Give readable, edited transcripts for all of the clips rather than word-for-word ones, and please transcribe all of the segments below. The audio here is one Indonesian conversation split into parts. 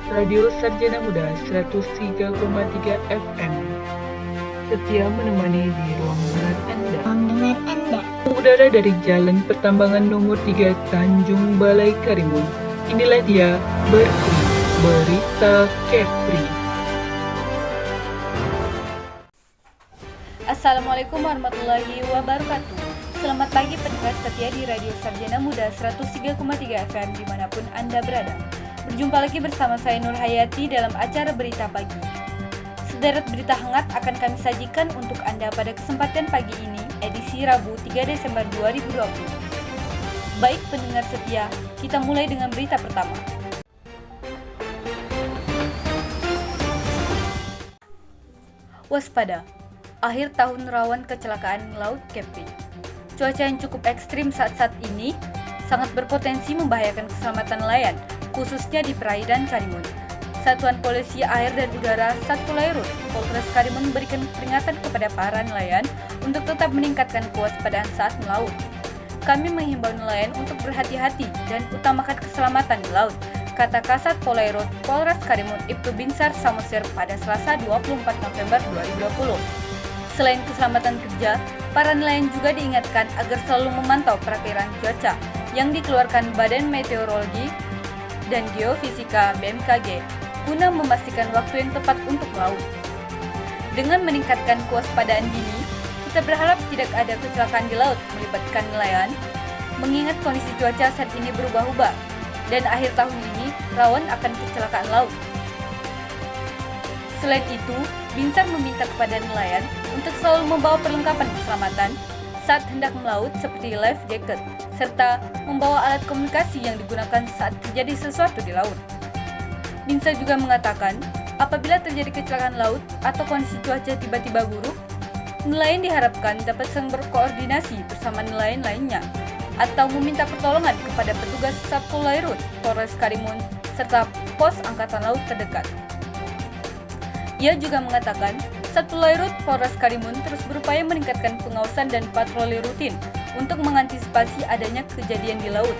Radio Sarjana Muda 103,3 FM. Setia menemani di ruang dengar Anda. Udara dari Jalan Pertambangan nomor 3 Tanjung Balai Karimun. Inilah dia Berita Kepri. Assalamualaikum warahmatullahi wabarakatuh. Selamat pagi pendengar setia di Radio Sarjana Muda 103,3 FM dimanapun Anda berada. Berjumpa lagi bersama saya Nur Hayati dalam acara Berita Pagi. Sederet berita hangat akan kami sajikan untuk Anda pada kesempatan pagi ini, edisi Rabu 3 Desember 2020. Baik pendengar setia, kita mulai dengan berita pertama. Waspada, akhir tahun rawan kecelakaan laut Kepri. Cuaca yang cukup ekstrim saat-saat ini sangat berpotensi membahayakan keselamatan nelayan, khususnya di perairan Karimun. Satuan Polisi Air dan Udara Satpol Polres Karimun memberikan peringatan kepada para nelayan untuk tetap meningkatkan kewaspadaan saat melaut. Kami menghimbau nelayan untuk berhati-hati dan utamakan keselamatan di laut, kata Kasat Polairut Polres Karimun Ibtu Binsar Samosir pada Selasa 24 November 2020. Selain keselamatan kerja, para nelayan juga diingatkan agar selalu memantau perakiraan cuaca yang dikeluarkan Badan Meteorologi dan Geofisika BMKG guna memastikan waktu yang tepat untuk melaut. Dengan meningkatkan kewaspadaan dini, kita berharap tidak ada kecelakaan di laut melibatkan nelayan, mengingat kondisi cuaca saat ini berubah-ubah dan akhir tahun ini rawan akan kecelakaan laut. Selain itu, Binsar meminta kepada nelayan untuk selalu membawa perlengkapan keselamatan saat hendak melaut seperti life jacket, serta membawa alat komunikasi yang digunakan saat terjadi sesuatu di laut. Binsar juga mengatakan, apabila terjadi kecelakaan laut atau kondisi cuaca tiba-tiba buruk, nelayan diharapkan dapat saling berkoordinasi bersama nelayan lainnya, atau meminta pertolongan kepada petugas Satpol Polres Karimun, serta pos Angkatan Laut terdekat. Ia juga mengatakan, Satpol Polres Karimun terus berupaya meningkatkan pengawasan dan patroli rutin untuk mengantisipasi adanya kejadian di laut.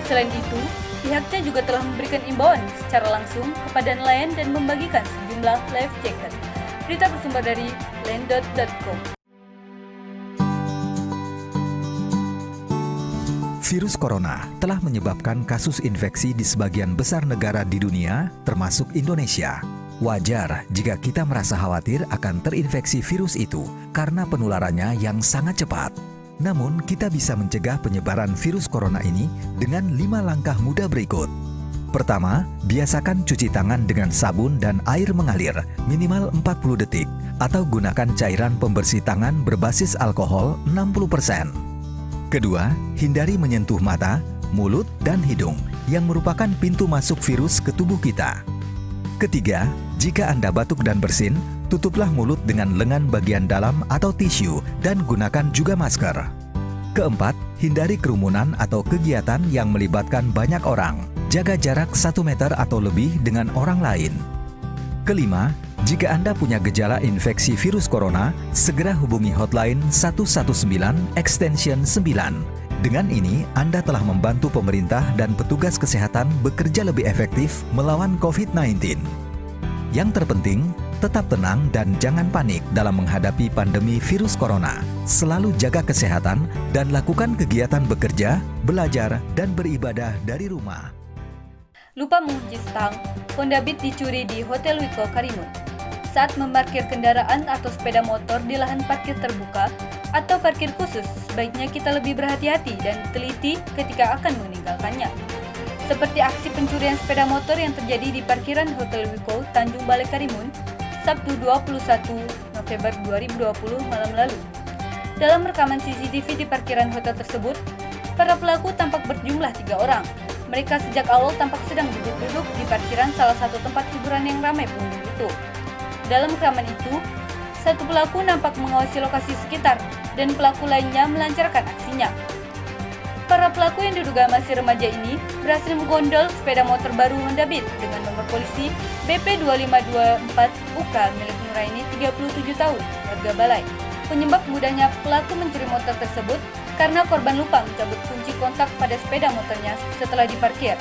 Selain itu, pihaknya juga telah memberikan imbauan secara langsung kepada nelayan dan membagikan sejumlah life jacket. Berita bersumber dari landot.com. Virus corona telah menyebabkan kasus infeksi di sebagian besar negara di dunia, termasuk Indonesia. Wajar jika kita merasa khawatir akan terinfeksi virus itu karena penularannya yang sangat cepat. Namun, kita bisa mencegah penyebaran virus corona ini dengan 5 langkah mudah berikut. Pertama, biasakan cuci tangan dengan sabun dan air mengalir minimal 40 detik atau gunakan cairan pembersih tangan berbasis alkohol 60%. Kedua, hindari menyentuh mata, mulut, dan hidung yang merupakan pintu masuk virus ke tubuh kita. Ketiga, jika Anda batuk dan bersin, tutuplah mulut dengan lengan bagian dalam atau tisu dan gunakan juga masker. Keempat, hindari kerumunan atau kegiatan yang melibatkan banyak orang. Jaga jarak 1 meter atau lebih dengan orang lain. Kelima, jika Anda punya gejala infeksi virus corona, segera hubungi hotline 119 extension 9. Dengan ini, Anda telah membantu pemerintah dan petugas kesehatan bekerja lebih efektif melawan COVID-19. Yang terpenting, tetap tenang dan jangan panik dalam menghadapi pandemi virus corona. Selalu jaga kesehatan dan lakukan kegiatan bekerja, belajar, dan beribadah dari rumah. Lupa mengunci stang, Honda Beat dicuri di Hotel Wiko Karimun. Saat memarkir kendaraan atau sepeda motor di lahan parkir terbuka atau parkir khusus, sebaiknya kita lebih berhati-hati dan teliti ketika akan meninggalkannya. Seperti aksi pencurian sepeda motor yang terjadi di parkiran Hotel Wiko, Tanjung Balai Karimun, Sabtu 21 November 2020 malam lalu. Dalam rekaman CCTV di parkiran hotel tersebut, para pelaku tampak berjumlah 3 orang. Mereka sejak awal tampak sedang duduk-duduk di parkiran salah satu tempat hiburan yang ramai pengunjung itu. Dalam rekaman itu, satu pelaku nampak mengawasi lokasi sekitar dan pelaku lainnya melancarkan aksinya. Para pelaku yang diduga masih remaja ini berhasil menggondol sepeda motor baru Honda Beat dengan nomor polisi BP2524 UK milik Nuraini 37 tahun, warga Balai. Penyebab mudahnya pelaku mencuri motor tersebut karena korban lupa mencabut kunci kontak pada sepeda motornya setelah diparkir.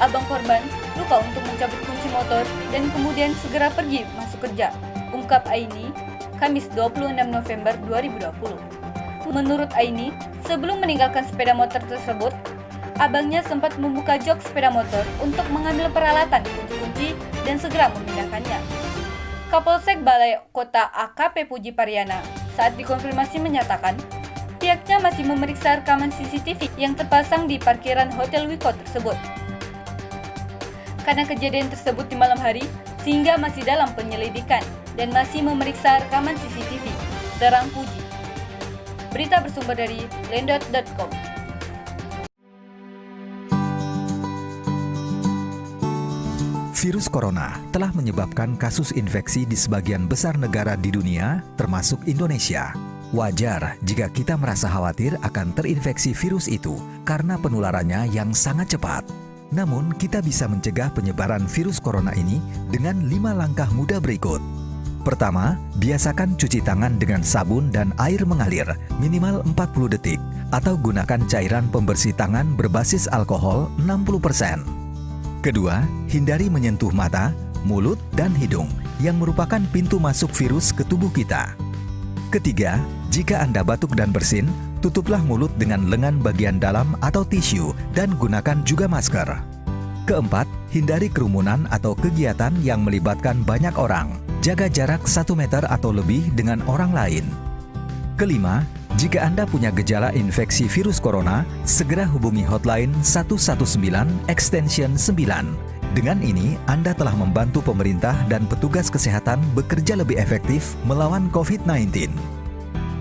Abang korban lupa untuk mencabut kunci motor dan kemudian segera pergi masuk kerja, ungkap Aini, Kamis 26 November 2020. Menurut Aini, sebelum meninggalkan sepeda motor tersebut, abangnya sempat membuka jok sepeda motor untuk mengambil peralatan kunci-kunci dan segera memindahkannya. Kapolsek Balai Kota AKP Puji Pariana saat dikonfirmasi menyatakan, pihaknya masih memeriksa rekaman CCTV yang terpasang di parkiran Hotel Wiko tersebut. Karena kejadian tersebut di malam hari, sehingga masih dalam penyelidikan dan masih memeriksa rekaman CCTV, terang Puji. Berita bersumber dari lendot.com. Virus corona telah menyebabkan kasus infeksi di sebagian besar negara di dunia, termasuk Indonesia. Wajar jika kita merasa khawatir akan terinfeksi virus itu karena penularannya yang sangat cepat. Namun, kita bisa mencegah penyebaran virus corona ini dengan 5 langkah mudah berikut. Pertama, biasakan cuci tangan dengan sabun dan air mengalir minimal 40 detik atau gunakan cairan pembersih tangan berbasis alkohol 60%. Kedua, hindari menyentuh mata, mulut, dan hidung yang merupakan pintu masuk virus ke tubuh kita. Ketiga, jika Anda batuk dan bersin, tutuplah mulut dengan lengan bagian dalam atau tisu dan gunakan juga masker. Keempat, hindari kerumunan atau kegiatan yang melibatkan banyak orang. Jaga jarak 1 meter atau lebih dengan orang lain. Kelima, jika Anda punya gejala infeksi virus corona, segera hubungi hotline 119 extension 9. Dengan ini, Anda telah membantu pemerintah dan petugas kesehatan bekerja lebih efektif melawan COVID-19.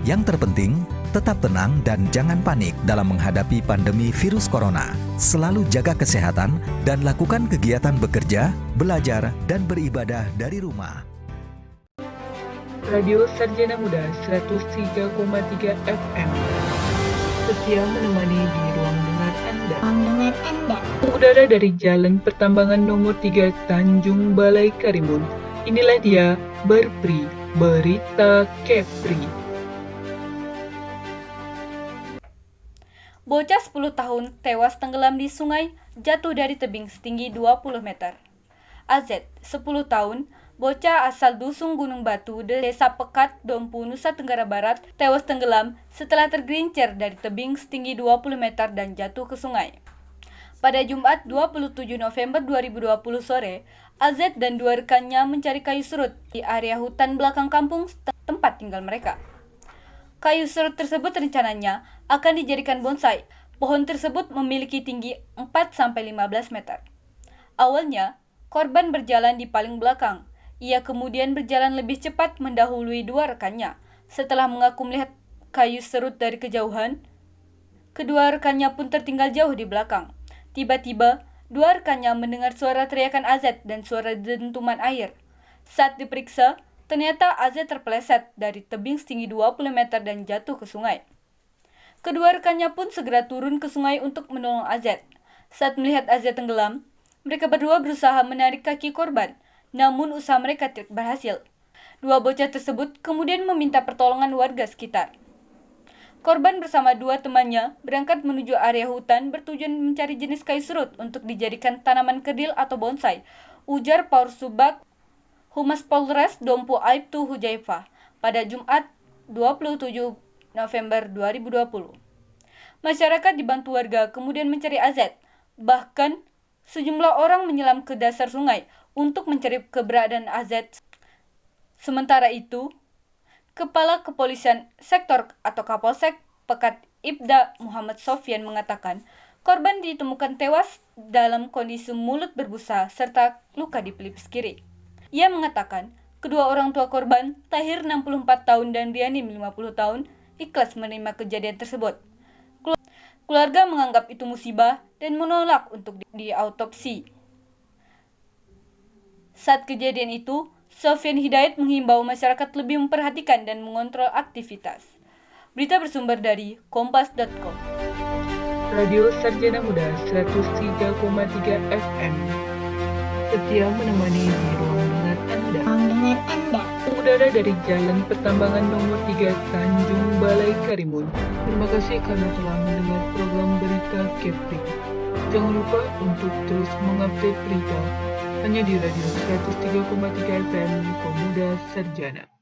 Yang terpenting, tetap tenang dan jangan panik dalam menghadapi pandemi virus corona. Selalu jaga kesehatan dan lakukan kegiatan bekerja, belajar, dan beribadah dari rumah. Radio Sarjana Muda 103,3 FM. Setia menemani di ruang dengar Anda. Udara dari Jalan Pertambangan nomor 3 Tanjung Balai Karimun. Inilah dia Berpri, Berita Kepri. Bocah 10 tahun tewas tenggelam di sungai jatuh dari tebing setinggi 20 meter. AZ, 10 tahun, bocah asal Dusun Gunung Batu, Desa Pekat, Dompu, Nusa Tenggara Barat, tewas tenggelam setelah tergelincir dari tebing setinggi 20 meter dan jatuh ke sungai. Pada Jumat 27 November 2020 sore, AZ dan 2 rekannya mencari kayu serut di area hutan belakang kampung tempat tinggal mereka. Kayu serut tersebut rencananya akan dijadikan bonsai. Pohon tersebut memiliki tinggi 4-15 meter. Awalnya, korban berjalan di paling belakang. Ia kemudian berjalan lebih cepat mendahului 2 rekannya. Setelah mengaku melihat kayu serut dari kejauhan, kedua rekannya pun tertinggal jauh di belakang. Tiba-tiba, 2 rekannya mendengar suara teriakan AZ dan suara dentuman air. Saat diperiksa, ternyata AZ terpeleset dari tebing setinggi 20 meter dan jatuh ke sungai. Kedua rekannya pun segera turun ke sungai untuk menolong AZ. Saat melihat AZ tenggelam, mereka berdua berusaha menarik kaki korban, namun usaha mereka tidak berhasil. 2 bocah tersebut kemudian meminta pertolongan warga sekitar. Korban bersama 2 temannya berangkat menuju area hutan bertujuan mencari jenis kayu serut untuk dijadikan tanaman kedil atau bonsai, ujar Paul Subak, Humas Polres Dompu Aibtu Hujaifa pada Jumat 27 November 2020. Masyarakat dibantu warga kemudian mencari AZ. Bahkan, sejumlah orang menyelam ke dasar sungai untuk mencari keberadaan AZ. Sementara itu, Kepala Kepolisian Sektor atau Kapolsek Pekat Ibda Muhammad Sofyan mengatakan, korban ditemukan tewas dalam kondisi mulut berbusa serta luka di pelipis kiri. Ia mengatakan, kedua orang tua korban, Tahir 64 tahun dan Riani 50 tahun, ikhlas menerima kejadian tersebut. Keluarga menganggap itu musibah dan menolak untuk diautopsi. Saat kejadian itu, Sofyan Hidayat menghimbau masyarakat lebih memperhatikan dan mengontrol aktivitas. Berita bersumber dari kompas.com. Radio Sarjana Muda 103,3 FM. Setia menemani di ruang dengar Anda. Udara dari Jalan Pertambangan nomor 3 Tanjung Balai Karimun. Terima kasih karena telah mendengar program Berita Kepri. Jangan lupa untuk terus mengupdate berita hanya di Radio 103,3 FM Pemuda Sarjana.